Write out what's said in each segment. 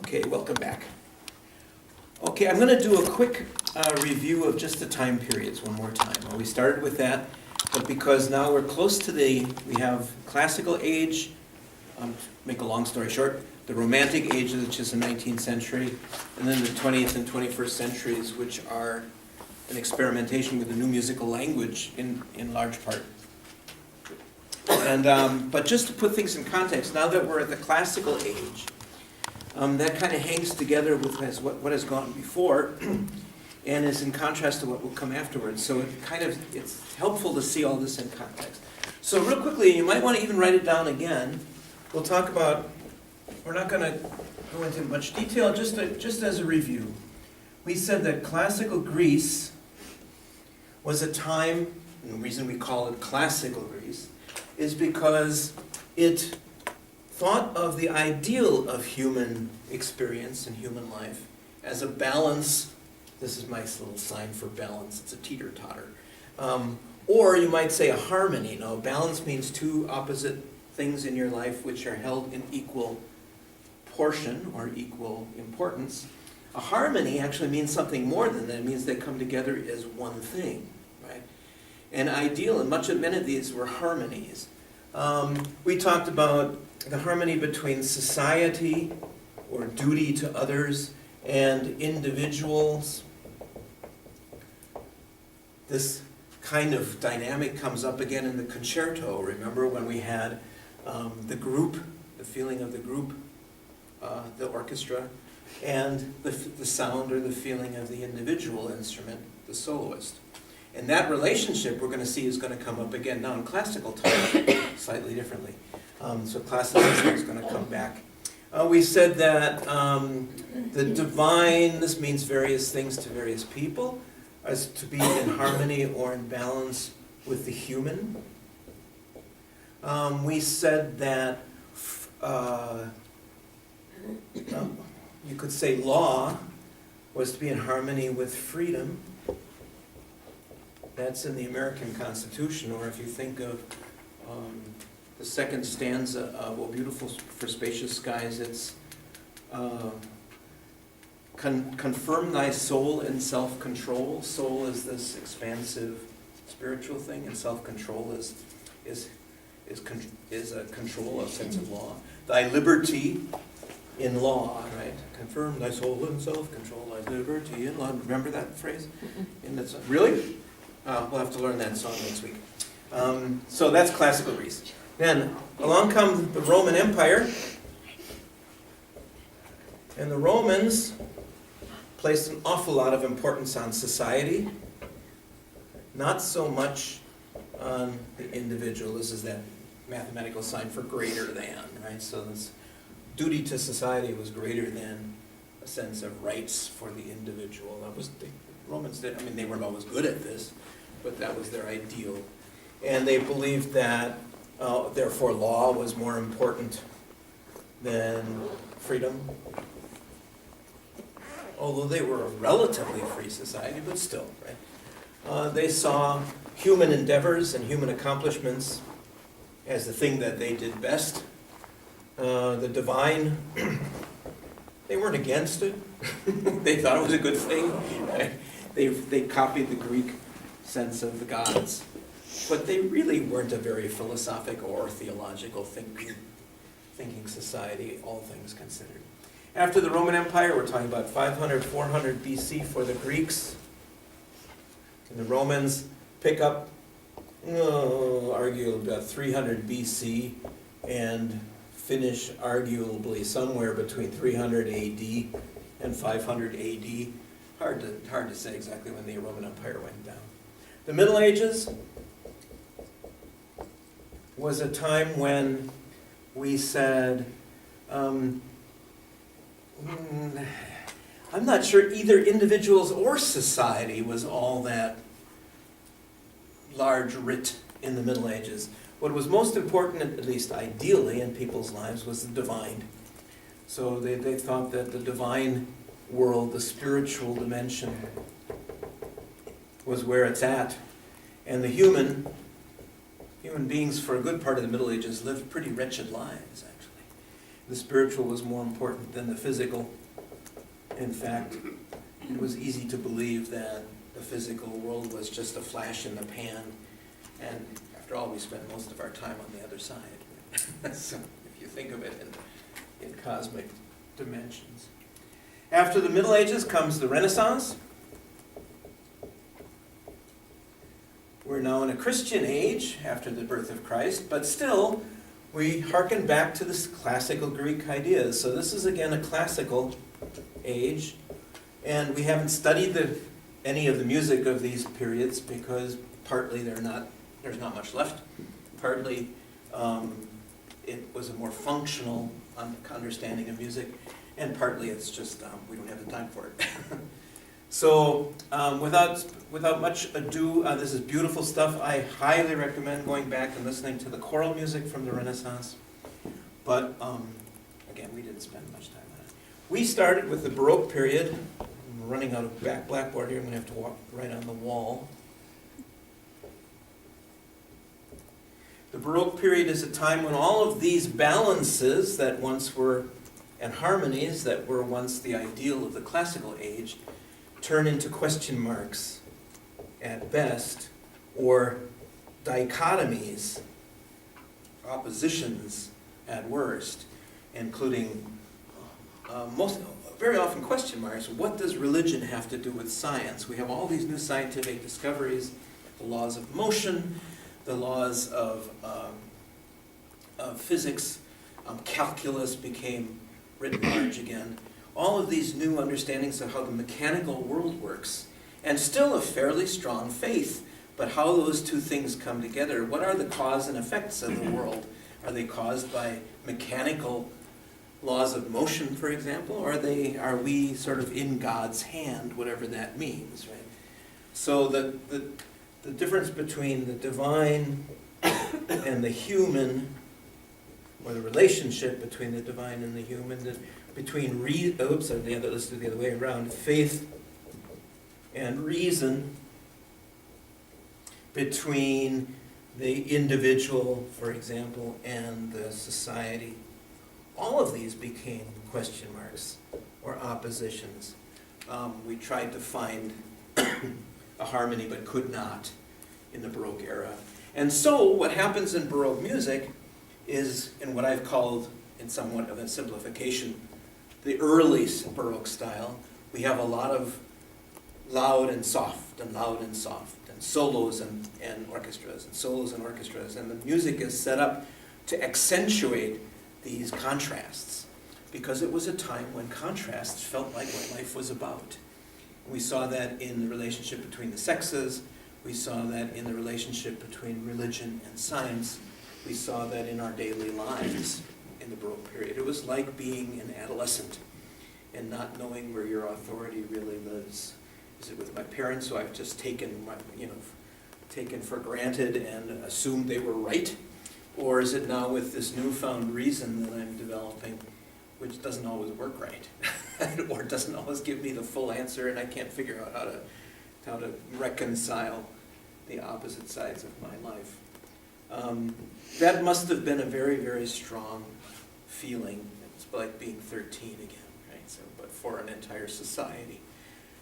Okay, welcome back. Okay, I'm going to do a quick review of just the time periods one more time. Well, we started with that, but because now we're close to we have classical age, to make a long story short, the Romantic age, which is the 19th century, and then the 20th and 21st centuries, which are an experimentation with a new musical language in large part. And but just to put things in context, now that we're at the classical age, that kind of hangs together with what has gone before and is in contrast to what will come afterwards. So it's helpful to see all this in context. So real quickly, you might want to even write it down again. We'll talk about, we're not going to go into much detail, just as a review. We said that classical Greece was a time, and the reason we call it classical Greece is because it thought of the ideal of human experience and human life as a balance. This is my little sign for balance. It's a teeter-totter. Or you might say a harmony. No, balance means two opposite things in your life which are held in equal portion or equal importance. A harmony actually means something more than that. It means they come together as one thing, right? And ideal, and many of these were harmonies. We talked about the harmony between society or duty to others and individuals. This kind of dynamic comes up again in the concerto. Remember when we had the group, the feeling of the group, the orchestra, and the sound or the feeling of the individual instrument, the soloist. And that relationship we're going to see is going to come up again now in classical time, slightly differently. So classicism is going to come back. We said that the divine, this means various things to various people, as to be in harmony or in balance with the human. We said that you could say law was to be in harmony with freedom. That's in the American Constitution, or if you think of the second stanza of "Oh, Beautiful for Spacious Skies," it's confirm thy soul in self-control. Soul is this expansive spiritual thing, and self-control is a control, a sense of law. Thy liberty in law, right? Confirm thy soul in self-control, thy liberty in law. Remember that phrase? And that's really? We'll have to learn that song next week. So that's classical Greece. Then along comes the Roman Empire. And the Romans placed an awful lot of importance on society, not so much on the individual. This is that mathematical sign for greater than, right? So this duty to society was greater than a sense of rights for the individual. That was the Romans did. I mean, they weren't always good at this, but that was their ideal. And they believed that, therefore, law was more important than freedom. Although they were a relatively free society, but still, right? They saw human endeavors and human accomplishments as the thing that they did best. The divine, they weren't against it. They thought it was a good thing, right? They copied the Greek sense of the gods, but they really weren't a very philosophical or theological thinking society, all things considered. After the Roman Empire, we're talking about 500, 400 BC for the Greeks. And the Romans pick up, arguably about 300 BC and finish arguably somewhere between 300 AD and 500 AD. Hard to say exactly when the Roman Empire went down. The Middle Ages was a time when we said, I'm not sure either individuals or society was all that large writ in the Middle Ages. What was most important, at least ideally, in people's lives was the divine. So they thought that the divine world, the spiritual dimension, was where it's at. And the human beings for a good part of the Middle Ages lived pretty wretched lives, actually. the spiritual was more important than the physical. In fact, it was easy to believe that the physical world was just a flash in the pan, and after all, we spend most of our time on the other side. So if you think of it in cosmic dimensions. After the Middle Ages comes the Renaissance. We're now in a Christian age after the birth of Christ, but still we hearken back to this classical Greek ideas. So this is again a classical age, and we haven't studied any of the music of these periods because partly there's not much left, partly it was a more functional understanding of music, and partly it's just we don't have the time for it. So without much ado, this is beautiful stuff. I highly recommend going back and listening to the choral music from the Renaissance. But again, we didn't spend much time on it. We started with the Baroque period. I'm running out of blackboard here. I'm going to have to walk right on the wall. The Baroque period is a time when all of these balances that once were, and harmonies that were once the ideal of the classical age, turn into question marks at best, or dichotomies, oppositions at worst, including very often question marks. What does religion have to do with science? We have all these new scientific discoveries, the laws of motion, the laws of physics, calculus became written large again. All of these new understandings of how the mechanical world works, and still a fairly strong faith, but how those two things come together. What are the cause and effects of the world? Are they caused by mechanical laws of motion, for example, or are we sort of in God's hand, whatever that means, right? So the difference between the divine and the human, or the relationship between the divine and the human, between let's do the other way around, faith and reason, between the individual, for example, and the society. All of these became question marks or oppositions. We tried to find a harmony but could not in the Baroque era. And so what happens in Baroque music is, in what I've called, in somewhat of a simplification, the early Baroque style. We have a lot of loud and soft, and loud and soft, and solos and orchestras, and solos and orchestras. And the music is set up to accentuate these contrasts, because it was a time when contrasts felt like what life was about. We saw that in the relationship between the sexes. We saw that in the relationship between religion and science. We saw that in our daily lives in the Baroque period. It was like being an adolescent and not knowing where your authority really lives. Is it with my parents, who I've just taken for granted and assumed they were right? Or is it now with this newfound reason that I'm developing, which doesn't always work right, or doesn't always give me the full answer, and I can't figure out how to reconcile the opposite sides of my life. That must have been a very, very strong feeling. It's like being 13 again, right? So, but for an entire society.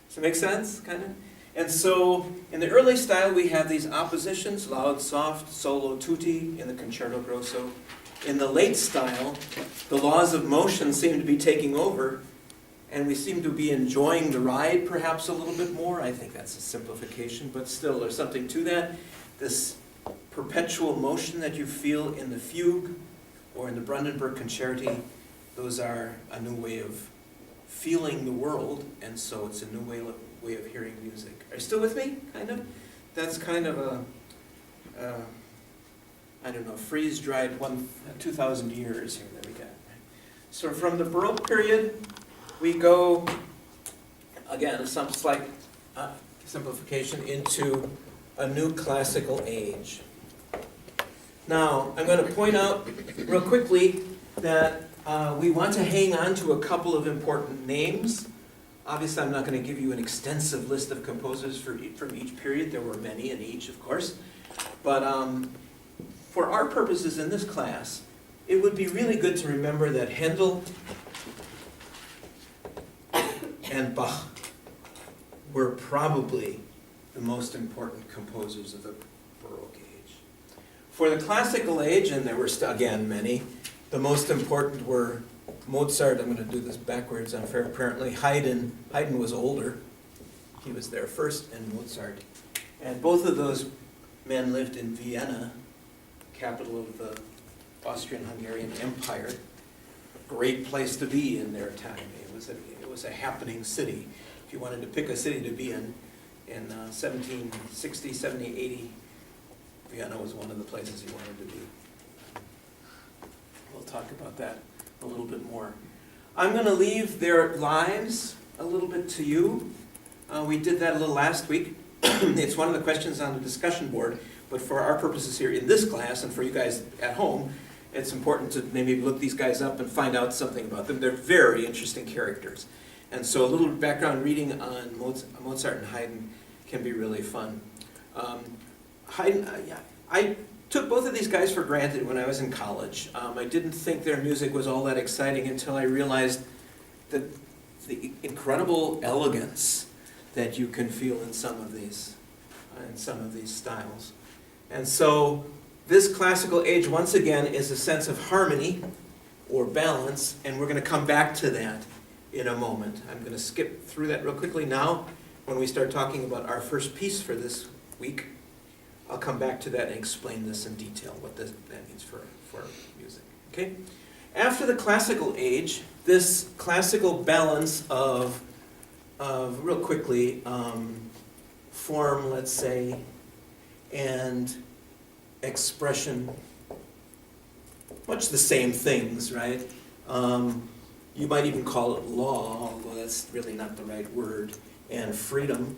Does it make sense, kind of? And so, in the early style, we have these oppositions: loud, soft, solo, tutti in the Concerto Grosso. In the late style, the laws of motion seem to be taking over, and we seem to be enjoying the ride perhaps a little bit more. I think that's a simplification, but still, there's something to that. This perpetual motion that you feel in the fugue or in the Brandenburg Concerti, those are a new way of feeling the world, and so it's a new way of hearing music. Are you still with me, kind of? That's kind of a, I don't know, freeze-dried 2,000 years here that we got. So from the Baroque period, we go, again, some slight simplification, into a new classical age. Now, I'm going to point out real quickly that we want to hang on to a couple of important names. Obviously, I'm not going to give you an extensive list of composers from each period. There were many in each, of course. But for our purposes in this class, it would be really good to remember that Handel and Bach were probably the most important composers of the Baroque age. For the classical age, and there were, again, many, the most important were Mozart. I'm going to do this backwards, apparently. Haydn was older. He was there first, and Mozart. And both of those men lived in Vienna, capital of the Austrian-Hungarian Empire. Great place to be in their time. It was a happening city. If you wanted to pick a city to be in 1760, 70, 80, Vienna was one of the places you wanted to be. We'll talk about that a little bit more. I'm going to leave their lives a little bit to you. We did that a little last week. It's one of the questions on the discussion board, but for our purposes here in this class and for you guys at home, it's important to maybe look these guys up and find out something about them. They're very interesting characters. And so a little background reading on Mozart and Haydn can be really fun. Haydn, I took both of these guys for granted when I was in college. I didn't think their music was all that exciting until I realized the incredible elegance that you can feel in some of these styles. And so this classical age, once again, is a sense of harmony or balance, and we're going to come back to that in a moment. I'm going to skip through that real quickly now. When we start talking about our first piece for this week, I'll come back to that and explain this in detail, what that means for music. Okay? After the classical age, this classical balance of real quickly, form, let's say, and expression, much the same things, right? You might even call it law, although that's really not the right word, and freedom.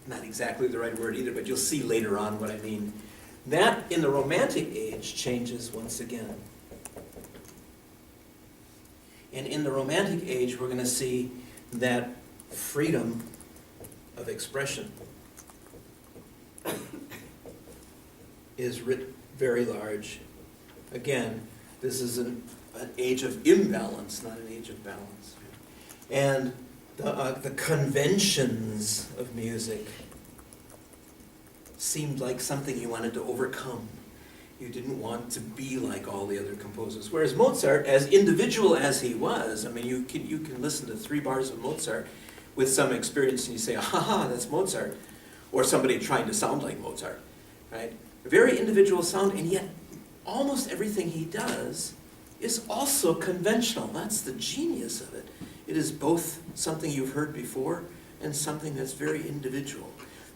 Not exactly the right word either, but you'll see later on what I mean. That, in the Romantic age, changes once again. And in the Romantic age, we're going to see that freedom of expression is writ very large. Again, this is an age of imbalance, not an age of balance. And the conventions of music seemed like something you wanted to overcome. You didn't want to be like all the other composers. Whereas Mozart, as individual as he was, I mean, you can listen to 3 bars of Mozart with some experience and you say, ha, that's Mozart. Or somebody trying to sound like Mozart, right? A very individual sound, and yet almost everything he does is also conventional. That's the genius of it. It is both something you've heard before and something that's very individual.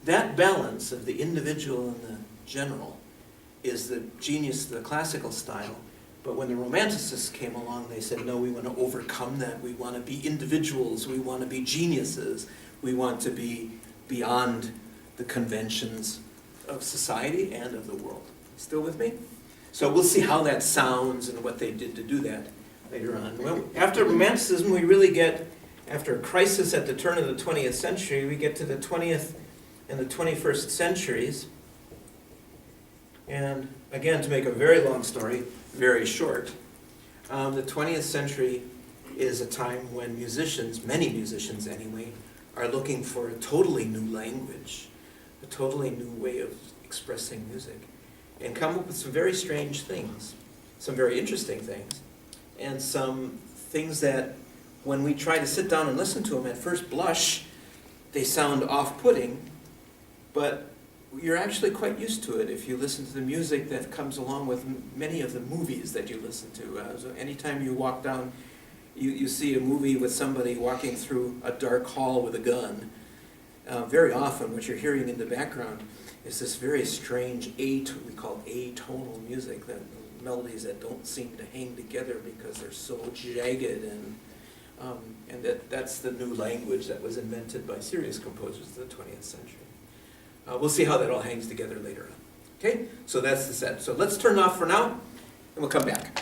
That balance of the individual and the general is the genius of the classical style. But when the Romanticists came along, they said, no, we want to overcome that. We want to be individuals. We want to be geniuses. We want to be beyond the conventions of society and of the world. Still with me? So we'll see how that sounds and what they did to do that later on. Well, after Romanticism, we really get, after a crisis at the turn of the 20th century, we get to the 20th and the 21st centuries. And again, to make a very long story very short, the 20th century is a time when musicians, many musicians anyway, are looking for a totally new language, a totally new way of expressing music, and come up with some very strange things, some very interesting things, and some things that when we try to sit down and listen to them at first blush, they sound off-putting, but you're actually quite used to it if you listen to the music that comes along with many of the movies that you listen to. So anytime you walk down, you see a movie with somebody walking through a dark hall with a gun, very often what you're hearing in the background is this very strange we call atonal music, that melodies that don't seem to hang together because they're so jagged, and that's the new language that was invented by serious composers of the 20th century. We'll see how that all hangs together later on. Okay, so that's the set. So let's turn off for now, and we'll come back.